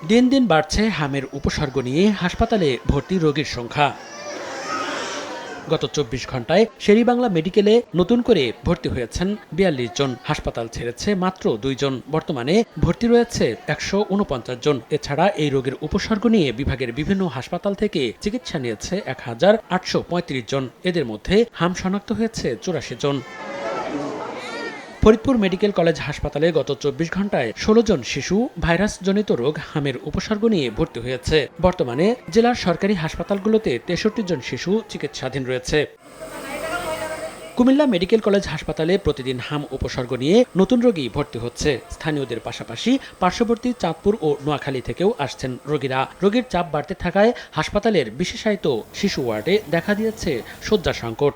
দিন দিন বাড়ছে হামের উপসর্গ নিয়ে হাসপাতালে ভর্তি রোগীর সংখ্যা। গত ২৪ ঘন্টায় শেরেবাংলা মেডিকেলে নতুন করে ভর্তি হয়েছেন ৪২ জন। হাসপাতাল ছেড়েছে মাত্র ২ জন। বর্তমানে ভর্তি রয়েছে ১৪৯ জন। এছাড়া এই রোগের উপসর্গ নিয়ে বিভাগের বিভিন্ন হাসপাতাল থেকে চিকিৎসা নিয়েছে ১,৮৩৫ জন। এদের মধ্যে হাম শনাক্ত হয়েছে ৮৪ জন। ফরিদপুর মেডিকেল কলেজ হাসপাতালে গত ২৪ ঘন্টায় ১৬ জন শিশু ভাইরাসজনিত রোগ হামের উপসর্গ নিয়ে ভর্তি হয়েছে। বর্তমানে জেলার সরকারি হাসপাতালগুলোতে ৬৩ জন শিশু চিকিৎসাধীন রয়েছে। কুমিল্লা মেডিকেল কলেজ হাসপাতালে প্রতিদিন হাম উপসর্গ নিয়ে নতুন রোগী ভর্তি হচ্ছে। স্থানীয়দের পাশাপাশি পার্শ্ববর্তী চাঁদপুর ও নোয়াখালী থেকেও আসছেন রোগীরা। রোগীর চাপ বাড়তে থাকায় হাসপাতালের বিশেষায়িত শিশু ওয়ার্ডে দেখা দিয়েছে শয্যা সংকট।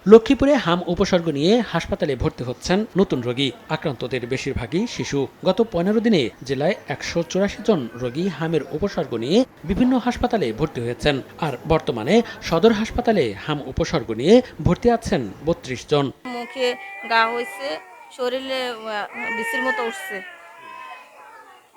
লক্ষ্মীপুরে হাম উপসর্গ নিয়ে হাসপাতালে ভর্তি হচ্ছেন নতুন রোগী। আক্রান্তদের বেশিরভাগই শিশু। গত ১৫ দিনে জেলায় ১৮৪ জন রোগী হামের উপসর্গ নিয়ে বিভিন্ন হাসপাতালে ভর্তি হয়েছেন। আর বর্তমানে সদর হাসপাতালে হাম উপসর্গ নিয়ে ভর্তি আছেন ৩২ জন। মুখে গা হয়েছে, শরীরে বিসির মতো উঠছে,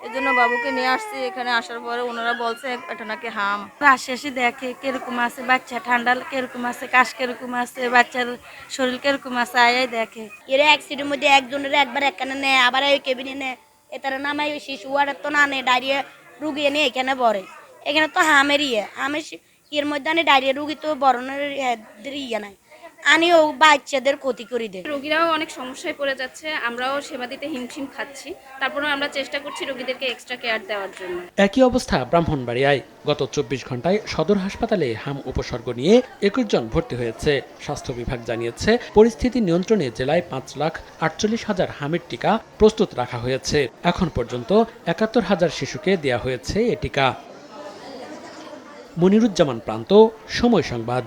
এজন্য বাবুকে নিয়ে আসছি। এখানে আসার পরে ওনারা বলছে এটা নাকি হাম। আশেপাশে দেখে কিরকম আছে, বাচ্চা ঠান্ডা কিরকম আছে, কাশ কিরকম আছে, বাচ্চার শরীর কিরকম আছে, আয় দেখে। এরা অ্যাক্সিডেন্টের মধ্যে একজনের একবার একখানে নেয়, আবার ওই কেবিনে নেয়, এটার নামাই ওই শিশু আর তো না নেয়, ডায়রিয়া রুগী এনে এখানে ভরে। এখানে তো হামের হামের এর মধ্যে আনে ডায়রিয়া রুগী তো বরণের ইয়ে নাই, আনিও বাচ্চাদের ক্ষতি করে দেয়। রোগীরাও অনেক সমস্যায় পড়ে যাচ্ছে, আমরাও সেবা দিতে হিমশিম খাচ্ছি। তারপরেও আমরা চেষ্টা করছি রোগীদেরকে এক্সট্রা কেয়ার দেওয়ার জন্য। একই অবস্থা ব্রাহ্মণবাড়িয়ায়। গত ২৪ ঘন্টায় সদর হাসপাতালে হাম উপসর্গ নিয়ে ২১ জন ভর্তি হয়েছে। স্বাস্থ্য বিভাগ জানিয়েছে পরিস্থিতি নিয়ন্ত্রণে জেলায় ৫,৪৮,০০০ হামের টিকা প্রস্তুত রাখা হয়েছে। এখন পর্যন্ত ৭১,০০০ শিশুকে দেয়া হয়েছে এ টিকা। মনিরুজ্জামান প্রান্ত, সময় সংবাদ।